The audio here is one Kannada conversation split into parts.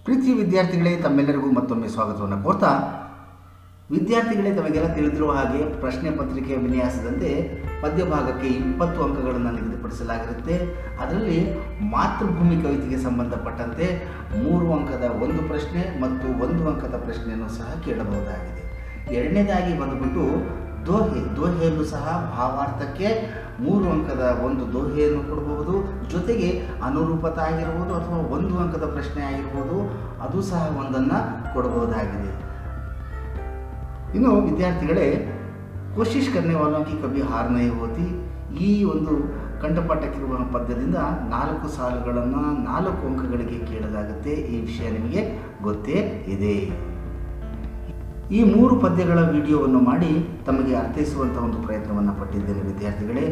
ಪ್ರೀತಿ ವಿದ್ಯಾರ್ಥಿಗಳೇ, ತಮ್ಮೆಲ್ಲರಿಗೂ ಮತ್ತೊಮ್ಮೆ ಸ್ವಾಗತವನ್ನು ಕೋರ್ತಾ, ವಿದ್ಯಾರ್ಥಿಗಳೇ ತಮಗೆಲ್ಲ ತಿಳಿದಿರುವ ಹಾಗೆ ಪ್ರಶ್ನೆ ಪತ್ರಿಕೆಯ ವಿನ್ಯಾಸದಂತೆ ಪದ್ಯ ಭಾಗಕ್ಕೆ 20 ಅಂಕಗಳನ್ನು ನಿಗದಿಪಡಿಸಲಾಗಿರುತ್ತೆ. ಅದರಲ್ಲಿ ಮಾತೃಭೂಮಿ ಕವಿತೆಗೆ ಸಂಬಂಧಪಟ್ಟಂತೆ 3 ಅಂಕದ ಒಂದು ಪ್ರಶ್ನೆ ಮತ್ತು 1 ಅಂಕದ ಪ್ರಶ್ನೆಯನ್ನು ಸಹ ಕೇಳಬಹುದಾಗಿದೆ. ಎರಡನೇದಾಗಿ ಬಂದುಬಿಟ್ಟು ದೋಹೆಯನ್ನು ಸಹ ಭಾವಾರ್ಥಕ್ಕೆ 3 ಅಂಕದ ಒಂದು ದೋಹೆಯನ್ನು ಕೊಡಬಹುದು. ಜೊತೆಗೆ ಅನುರೂಪತ ಆಗಿರ್ಬೋದು ಅಥವಾ 1 ಅಂಕದ ಪ್ರಶ್ನೆ ಆಗಿರ್ಬೋದು, ಅದು ಸಹ ಒಂದನ್ನು ಕೊಡಬಹುದಾಗಿದೆ. ಇನ್ನು ವಿದ್ಯಾರ್ಥಿಗಳೇ, ಕೋಶಿಶ್ ಕರ್ನೆ ವಾಲೋं की कभी हार नहीं होती, ಈ ಒಂದು ಕಂಠಪಾಠಕ್ಕಿರುವ ಪದ್ಯದಿಂದ 4 ಸಾಲುಗಳನ್ನು 4 ಅಂಕಗಳಿಗೆ ಕೇಳಲಾಗುತ್ತೆ. ಈ ವಿಷಯ ನಿಮಗೆ ಗೊತ್ತೇ ಇದೆ. ಈ 3 ಪದ್ಯಗಳ ವಿಡಿಯೋವನ್ನು ಮಾಡಿ ತಮಗೆ ಅರ್ಥೈಸುವಂಥ ಒಂದು ಪ್ರಯತ್ನವನ್ನು ಪಟ್ಟಿದ್ದೇನೆ. ವಿದ್ಯಾರ್ಥಿಗಳೇ,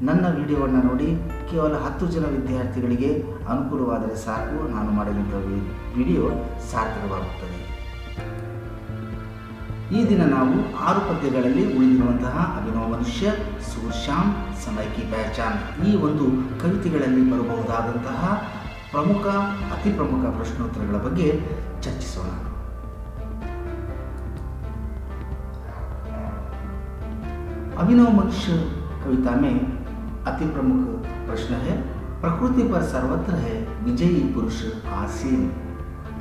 ನನ್ನ ವಿಡಿಯೋವನ್ನು ನೋಡಿ ಕೇವಲ 10 ಜನ ವಿದ್ಯಾರ್ಥಿಗಳಿಗೆ ಅನುಕೂಲವಾದರೆ ಸಾಕು, ನಾನು ಮಾಡಿದಂಥ ವಿಡಿಯೋ ಸಾರ್ಥಕವಾಗುತ್ತದೆ. ಈ ದಿನ ನಾವು 6 ಪದ್ಯಗಳಲ್ಲಿ ಉಳಿದಿರುವಂತಹ ಅಭಿನವ ಮನುಷ್ಯ, ಸೂರ್ಶ್ಯಾಮ್, ಸಮಯ ಕಿ ಪಹಚಾನ್ ಈ ಒಂದು ಕವಿತೆಗಳಲ್ಲಿ ಬರಬಹುದಾದಂತಹ ಅತಿ ಪ್ರಮುಖ ಪ್ರಶ್ನೋತ್ತರಗಳ ಬಗ್ಗೆ ಚರ್ಚಿಸೋಣ. अभिनव मनुष्य कविता में अति प्रमुख प्रश्न है, प्रकृति पर सर्वत्र है विजयी पुरुष आसीन,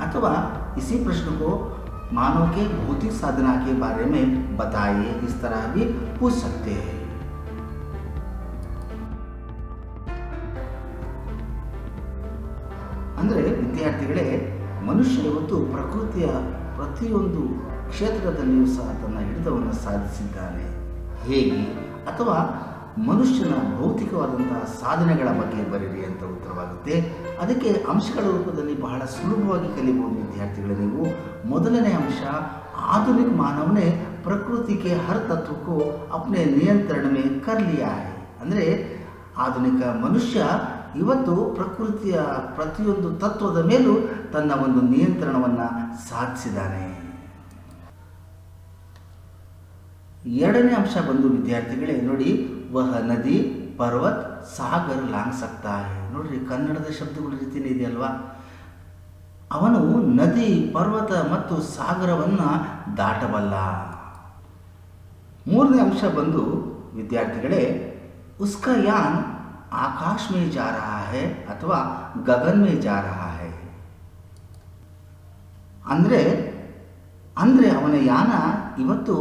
अथवा इसी प्रश्न को मानव के भौतिक साधना के बारे में बताइए, इस तरह भी पूछ सकते हैं. ಅಂದರೆ ವಿದ್ಯಾರ್ಥಿಗಳೇ, ಮನುಷ್ಯ ಇವತ್ತು ಪ್ರಕೃತಿಯ ಪ್ರತಿಯೊಂದು ಕ್ಷೇತ್ರದಲ್ಲಿಯೂ ಸಹ ತನ್ನ ಹಿಡಿತವನ್ನು ಸಾಧಿಸಿದ್ದಾನೆ. ಹೇಗೆ, ಅಥವಾ ಮನುಷ್ಯನ ಭೌತಿಕವಾದಂತಹ ಸಾಧನೆಗಳ ಬಗ್ಗೆ ಬರೀರಿ ಅಂತ ಉತ್ತರವಾಗುತ್ತೆ. ಅದಕ್ಕೆ ಅಂಶಗಳ ರೂಪದಲ್ಲಿ ಬಹಳ ಸುಲಭವಾಗಿ ಕಲಿಯಬಹುದು ವಿದ್ಯಾರ್ಥಿಗಳೇ ನೀವು. ಮೊದಲನೇ ಅಂಶ, ಆಧುನಿಕ ಮಾನವನೇ ಪ್ರಕೃತಿ के हर तत्व को अपने नियंत्रण में कर लिया है. ಅಂದರೆ ಆಧುನಿಕ ಮನುಷ್ಯ ಇವತ್ತು ಪ್ರಕೃತಿಯ ಪ್ರತಿಯೊಂದು ತತ್ವದ ಮೇಲೂ ತನ್ನ ಒಂದು ನಿಯಂತ್ರಣವನ್ನು ಸಾಧಿಸಿದ್ದಾನೆ. ಎರಡನೇ ಅಂಶ ಬಂದು ವಿದ್ಯಾರ್ಥಿಗಳೇ ನೋಡಿ, ವಹ ನದಿ ಪರ್ವತ್ ಸಾಗರ್ ಲಾಂಗ್ ಸಕ್ತಾ ಹೈ. ನೋಡ್ರಿ, ಕನ್ನಡದ ಶಬ್ದಗಳ ರೀತಿಯೇ ಇದೆಯಲ್ವಾ. ಅವನು ನದಿ, ಪರ್ವತ ಮತ್ತು ಸಾಗರವನ್ನು ದಾಟಬಲ್ಲ. ಮೂರನೇ ಅಂಶ ಬಂದು ವಿದ್ಯಾರ್ಥಿಗಳೇ, ಉಸ್ಕಾ ಯಾನ್ ಆಕಾಶ ಮೇ ಜಾ ರಹಾ ಹೈ ಅಥವಾ ಗಗನ್ ಮೇ ಜಾ ರಹಾ ಹೈ. ಅಂದರೆ ಅವನ ಯಾನ ಇವತ್ತು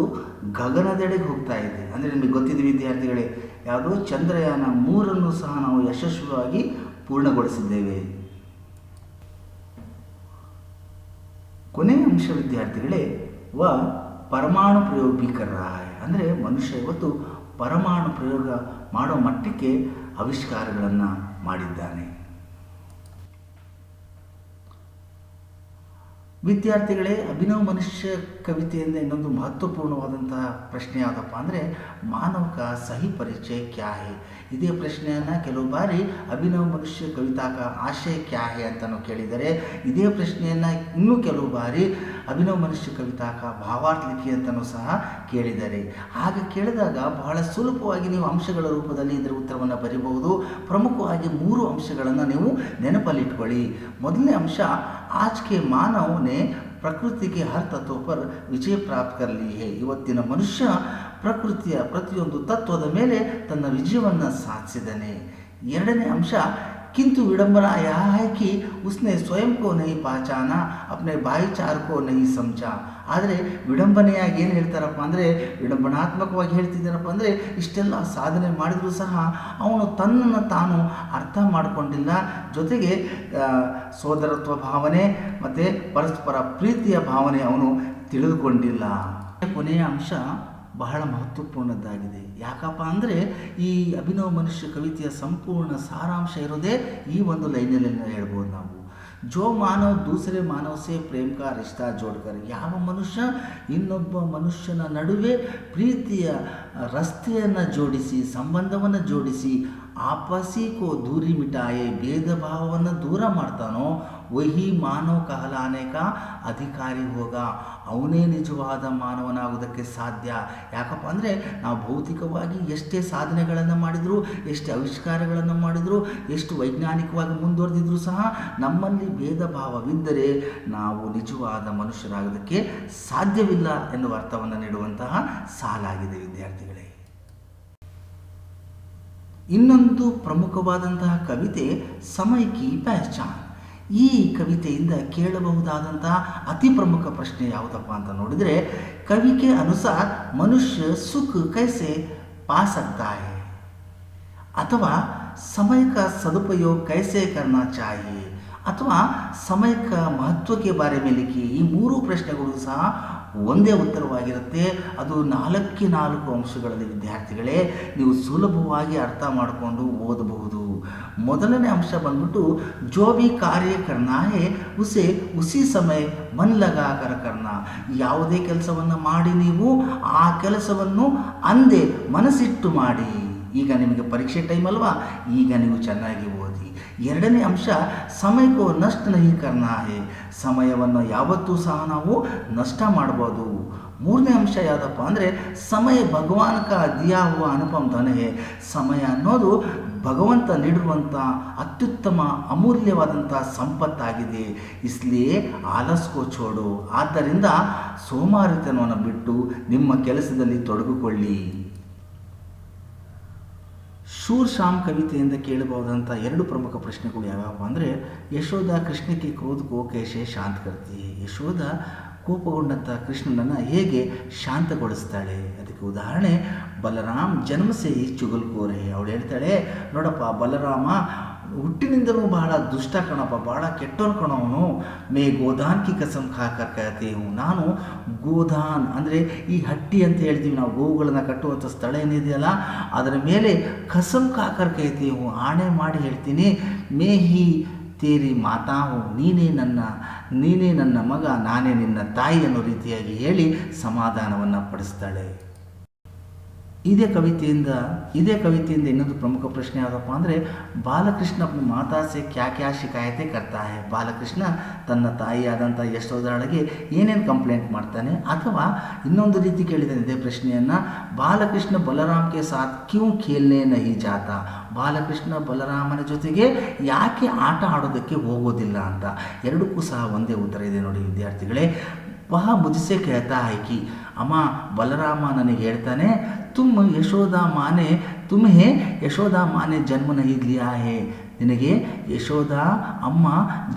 ಗಗನದೆಡೆಗೆ ಹೋಗ್ತಾ ಇದೆ. ಅಂದರೆ ನಿಮಗೆ ಗೊತ್ತಿದೆ ವಿದ್ಯಾರ್ಥಿಗಳೇ, ಯಾವುದೋ ಚಂದ್ರಯಾನ 3 ಸಹ ನಾವು ಯಶಸ್ವಿಯಾಗಿ ಪೂರ್ಣಗೊಳಿಸಿದ್ದೇವೆ. ಕೊನೆಯ ಅಂಶ ವಿದ್ಯಾರ್ಥಿಗಳೇ, ಪರಮಾಣು ಪ್ರಯೋಗ ಭೀ ಕರ್ ರಹಾ ಹೈ. ಅಂದರೆ ಮನುಷ್ಯ ಇವತ್ತು ಪರಮಾಣು ಪ್ರಯೋಗ ಮಾಡೋ ಮಟ್ಟಕ್ಕೆ ಆವಿಷ್ಕಾರಗಳನ್ನು ಮಾಡಿದ್ದಾನೆ. ವಿದ್ಯಾರ್ಥಿಗಳೇ, ಅಭಿನವ ಮನುಷ್ಯ ಕವಿತೆಯಿಂದ ಇನ್ನೊಂದು ಮಹತ್ವಪೂರ್ಣವಾದಂತಹ ಪ್ರಶ್ನೆ ಯಾವುದಪ್ಪ ಅಂದರೆ, ಮಾನವ ಕಾ ಸಹಿ ಪರಿಚಯ ಕ್ಯಾ ಹೈ. ಇದೇ ಪ್ರಶ್ನೆಯನ್ನು ಕೆಲವು ಬಾರಿ ಅಭಿನವ ಮನುಷ್ಯ ಕವಿತಾ ಕಾ ಆಶಯ ಕ್ಯಾ ಹೈ ಅಂತಲೂ ಕೇಳಿದರೆ, ಇದೇ ಪ್ರಶ್ನೆಯನ್ನು ಇನ್ನೂ ಕೆಲವು ಬಾರಿ ಅಭಿನವ ಮನುಷ್ಯ ಕವಿತಾ ಕಾ ಭಾವಾರ್ಥ ಲಿಖಿ ಅಂತಲೂ ಸಹ ಕೇಳಿದ್ದಾರೆ. ಹಾಗೆ ಕೇಳಿದಾಗ ಬಹಳ ಸುಲಭವಾಗಿ ನೀವು ಅಂಶಗಳ ರೂಪದಲ್ಲಿ ಇದರ ಉತ್ತರವನ್ನು ಬರೀಬಹುದು. ಪ್ರಮುಖವಾಗಿ 3 ಅಂಶಗಳನ್ನು ನೀವು ನೆನಪಲ್ಲಿಟ್ಕೊಳ್ಳಿ. ಮೊದಲನೇ ಅಂಶ, आज के मानव ने प्रकृति के हर तत्व पर विजय प्राप्त कर ली है. ಇವತ್ತಿನ ಮನುಷ್ಯ ಪ್ರಕೃತಿಯ ಪ್ರತಿಯೊಂದು ತತ್ವದ ಮೇಲೆ ತನ್ನ ವಿಜಯವನ್ನು ಸಾಧಿಸಿದ್ದಾನೆ. ಎರಡನೇ ಅಂಶ, किंतु विडंबना यह है कि उसने स्वयं को नहीं पहचाना, अपने भाईचार को नहीं समझा. ಆದರೆ ವಿಡಂಬನೆಯಾಗಿ ಏನು ಹೇಳ್ತಾರಪ್ಪ ಅಂದರೆ, ವಿಡಂಬನಾತ್ಮಕವಾಗಿ ಹೇಳ್ತಿದ್ದಾರಪ್ಪ ಅಂದರೆ, ಇಷ್ಟೆಲ್ಲ ಸಾಧನೆ ಮಾಡಿದರೂ ಸಹ ಅವನು ತನ್ನನ್ನು ತಾನು ಅರ್ಥ ಮಾಡಿಕೊಂಡಿಲ್ಲ. ಜೊತೆಗೆ ಸೋದರತ್ವ ಭಾವನೆ ಮತ್ತು ಪರಸ್ಪರ ಪ್ರೀತಿಯ ಭಾವನೆ ಅವನು ತಿಳಿದುಕೊಂಡಿಲ್ಲ. ಕೊನೆಯ ಅಂಶ ಬಹಳ ಮಹತ್ವಪೂರ್ಣದ್ದಾಗಿದೆ. ಯಾಕಪ್ಪ ಅಂದರೆ, ಈ ಅಭಿನವ ಮನುಷ್ಯ ಕವಿತೆಯ ಸಂಪೂರ್ಣ ಸಾರಾಂಶ ಇರೋದೇ ಈ ಒಂದು ಲೈನಲ್ಲಿ ಹೇಳ್ಬೋದು ನಾವು. ಜೋ ಮಾನವ್ ದೂಸರೆ ಮಾನವ್ ಸೇ ಪ್ರೇಮ್ ಕಾ ರಿಶ್ತಾ ಜೋಡ್ಕರ್. ಯಾವ ಮನುಷ್ಯ ಇನ್ನೊಬ್ಬ ಮನುಷ್ಯನ ನಡುವೆ ಪ್ರೀತಿಯ ರಸ್ತೆಯನ್ನು ಜೋಡಿಸಿ, ಸಂಬಂಧವನ್ನು ಜೋಡಿಸಿ ಆಪಸಿ ಕೋ ದೂರಿ ಮಿಟಾಯೆ, ಭೇದ ಭಾವವನ್ನು ದೂರ ಮಾಡ್ತಾನೋ ವಹಿ ಮಾನವ ಕಹಲಾನೆ ಕಾ ಅಧಿಕಾರಿ ಹೋಗ, ಅವನೇ ನಿಜವಾದ ಮಾನವನಾಗೋದಕ್ಕೆ ಸಾಧ್ಯ. ಯಾಕಪ್ಪ ಅಂದರೆ ನಾವು ಭೌತಿಕವಾಗಿ ಎಷ್ಟೇ ಸಾಧನೆಗಳನ್ನು ಮಾಡಿದರೂ, ಎಷ್ಟೇ ಆವಿಷ್ಕಾರಗಳನ್ನು ಮಾಡಿದರೂ, ಎಷ್ಟು ವೈಜ್ಞಾನಿಕವಾಗಿ ಮುಂದುವರೆದಿದ್ರೂ ಸಹ ನಮ್ಮಲ್ಲಿ ಭೇದ ಭಾವವಿದ್ದರೆ ನಾವು ನಿಜವಾದ ಮನುಷ್ಯರಾಗೋದಕ್ಕೆ ಸಾಧ್ಯವಿಲ್ಲ ಎನ್ನುವ ಅರ್ಥವನ್ನು ನೀಡುವಂತಹ ಸಾಲಾಗಿದೆ ವಿದ್ಯಾರ್ಥಿಗಳೇ. ಇನ್ನೊಂದು ಪ್ರಮುಖವಾದಂತಹ ಕವಿತೆ ಸಮಯ ಕಿ ಪಹಚಾನ್. ಈ ಕವಿತೆಯಿಂದ ಕೇಳಬಹುದಾದಂತಹ ಅತಿ ಪ್ರಮುಖ ಪ್ರಶ್ನೆ ಯಾವುದಪ್ಪ ಅಂತ ನೋಡಿದರೆ, ಕವಿಕೆ ಅನುಸಾರ ಮನುಷ್ಯ ಸುಖ ಕೈಸೆ ಪಾ ಸಕ್ತಾ ಹೈ, ಅಥವಾ ಸಮಯ का सदुपयोग कैसे करना चाहिए, ಅಥವಾ ಸಮಯ का महत्व के बारे में लिखी. ಈ ಮೂರು ಪ್ರಶ್ನೆಗಳು ಸಹ ಒಂದೇ ಉತ್ತರವಾಗಿರುತ್ತೆ. ಅದು 4 ಅಂಶಗಳಲ್ಲಿ ವಿದ್ಯಾರ್ಥಿಗಳೇ ನೀವು ಸುಲಭವಾಗಿ ಅರ್ಥ ಮಾಡಿಕೊಂಡು ಓದಬಹುದು. ಮೊದಲನೇ ಅಂಶ ಬಂದ್ಬಿಟ್ಟು ಜೋ ಭಿ ಕಾರ್ಯ ಕರ್ನಾ ಹೇ ಉಸೆ ಉಸಿ ಸಮಯ ಮನ್ ಲಗಾಕರ ಕರ್ನಾ. ಯಾವುದೇ ಕೆಲಸವನ್ನು ಮಾಡಿ ನೀವು ಆ ಕೆಲಸವನ್ನು ಅಂದೇ ಮನಸ್ಸಿಟ್ಟು ಮಾಡಿ. ಈಗ ನಿಮಗೆ ಪರೀಕ್ಷೆ ಟೈಮ್ ಅಲ್ವಾ, ಈಗ ನೀವು ಚೆನ್ನಾಗಿ ಓದಿ. ಎರಡನೇ ಅಂಶ ಸಮಯಕ್ಕೂ ನಷ್ಟ ನಹಿ ಕರ್ನಾ ಹೇ, ಸಮಯವನ್ನು ಯಾವತ್ತೂ ಸಹ ನಾವು ನಷ್ಟ ಮಾಡ್ಬೋದು. ಮೂರನೇ ಅಂಶ ಯಾವುದಪ್ಪ ಅಂದರೆ ಸಮಯ ಭಗವಾನ್ ಕಾ ದಿಯಾ ಹುವಾ ಅನುಪಮ್ ಧನ ಹೇ, ಸಮಯ ಅನ್ನೋದು ಭಗವಂತ ನೀಡಿರುವಂಥ ಅತ್ಯುತ್ತಮ ಅಮೂಲ್ಯವಾದಂಥ ಸಂಪತ್ತಾಗಿದೆ. ಇಸ್ಲಿಯೇ ಆಲಸ್ಕೋ ಛೋಡು, ಆದ್ದರಿಂದ ಸೋಮಾರಿತನವನ್ನು ಬಿಟ್ಟು ನಿಮ್ಮ ಕೆಲಸದಲ್ಲಿ ತೊಡಗಿಕೊಳ್ಳಿ. ಶೂರ್ ಶಾಮ್ ಕವಿತೆಯಿಂದ ಕೇಳಬಹುದಂಥ 2 ಪ್ರಮುಖ ಪ್ರಶ್ನೆಗಳು ಯಾವ್ಯಾವ ಅಂದರೆ, ಯಶೋಧ ಕೃಷ್ಣಕ್ಕೆ ಕ್ರೋಧಕೋ ಕೇಶೆ ಶಾಂತ ಕರ್ತಿ. ಯಶೋಧ ಕೋಪಗೊಂಡಂಥ ಕೃಷ್ಣನನ್ನು ಹೇಗೆ ಶಾಂತಗೊಳಿಸ್ತಾಳೆ, ಅದಕ್ಕೆ ಉದಾಹರಣೆ ಬಲರಾಮ್ ಜನ್ಮಸೆ ಚುಗಲ್ಕೋರೆ. ಅವಳು ಹೇಳ್ತಾಳೆ, ನೋಡಪ್ಪ ಬಲರಾಮ ಹುಟ್ಟಿನಿಂದಲೂ ಬಹಳ ದುಷ್ಟ ಕಣಪ್ಪ, ಬಹಳ ಕೆಟ್ಟವನು ಕಣವನು. ಮೇ ಗೋದಾನ್ ಕಿ ಕಸಮ್ ಖಾಕರ್ ಕಹತೆ ಹೂँ, ನಾನು ಗೋದಾನ್ ಅಂದರೆ ಈ ಹಟ್ಟಿ ಅಂತ ಹೇಳ್ತೀವಿ ನಾವು, ಗೋವುಗಳನ್ನು ಕಟ್ಟುವಂಥ ಸ್ಥಳ ಏನಿದೆಯಲ್ಲ ಅದರ ಮೇಲೆ ಕಸಮ್ ಖಾಕರ್ ಕಹತೆ ಹೂँ, ಆಣೆ ಮಾಡಿ ಹೇಳ್ತೀನಿ. ಮೇ ಹಿ ತೇರಿ ಮಾತಾ ಹೂ, ನೀನೇ ನನ್ನ ಮಗ, ನಾನೇ ನಿನ್ನ ತಾಯಿ ಅನ್ನೋ ರೀತಿಯಾಗಿ ಹೇಳಿ ಸಮಾಧಾನವನ್ನು ಪಡಿಸ್ತಾಳೆ. ಇದೇ ಕವಿತೆಯಿಂದ ಇನ್ನೊಂದು ಪ್ರಮುಖ ಪ್ರಶ್ನೆ ಯಾವುದಪ್ಪ ಅಂದರೆ, ಬಾಲಕೃಷ್ಣ ಅಪ್ಪ ಮಾತಾ ಸೆ ಕ್ಯಾ ಶಿಕಾಯತೆ ಕರ್ತಾ ಹೈ. ಬಾಲಕೃಷ್ಣ ತನ್ನ ತಾಯಿಯಾದಂಥ ಯಶೋಧಳಿಗೆ ಏನೇನು ಕಂಪ್ಲೇಂಟ್ ಮಾಡ್ತಾನೆ, ಅಥವಾ ಇನ್ನೊಂದು ರೀತಿ ಕೇಳಿದ್ದಾನೆ ಇದೇ ಪ್ರಶ್ನೆಯನ್ನು, ಬಾಲಕೃಷ್ಣ ಬಲರಾಮ್ ಕೆ ಸಾಥ್ ಕ್ಯೂ ಖೇಲ್ನೆ ನಹಿ ಜಾತಾ, ಬಾಲಕೃಷ್ಣ ಬಲರಾಮನ ಜೊತೆಗೆ ಯಾಕೆ ಆಟ ಆಡೋದಕ್ಕೆ ಹೋಗೋದಿಲ್ಲ ಅಂತ. ಎರಡಕ್ಕೂ ಸಹ ಒಂದೇ ಉತ್ತರ ಇದೆ ನೋಡಿ ವಿದ್ಯಾರ್ಥಿಗಳೇ. ವಹ ಮುझसे कहता है कि, ಅಮ್ಮ ಬಲರಾಮ ನನಗೆ ಹೇಳ್ತಾನೆ, तुम्हें यशोदा माँ ने जन्म नहीं लिया है, ನಿನಗೆ ಯಶೋಧ ಅಮ್ಮ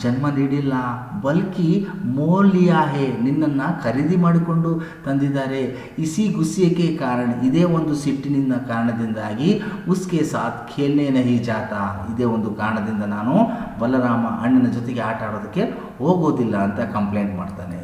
ಜನ್ಮ ನೀಡಿಲ್ಲ, ಬಲ್ಕಿ ಮೋಲ್ ಲಿಯಾ ಹೇ, ನಿನ್ನನ್ನು ಖರೀದಿ ಮಾಡಿಕೊಂಡು ತಂದಿದ್ದಾರೆ. ಇಸಿ ಗುಸ್ಸಿಯಕ್ಕೆ ಕಾರಣ, ಇದೇ ಒಂದು ಸಿಟ್ಟಿನಿಂದ ಕಾರಣದಿಂದಾಗಿ ಉಸ್ಕೆ ಸಾಥ್ ಖೇಲ್ನೆ ನಹಿ ಜಾತಾ, ಇದೇ ಒಂದು ಕಾರಣದಿಂದ ನಾನು ಬಲರಾಮ ಅಣ್ಣನ ಜೊತೆಗೆ ಆಟ ಆಡೋದಕ್ಕೆ ಹೋಗೋದಿಲ್ಲ ಅಂತ ಕಂಪ್ಲೇಂಟ್ ಮಾಡ್ತಾನೆ.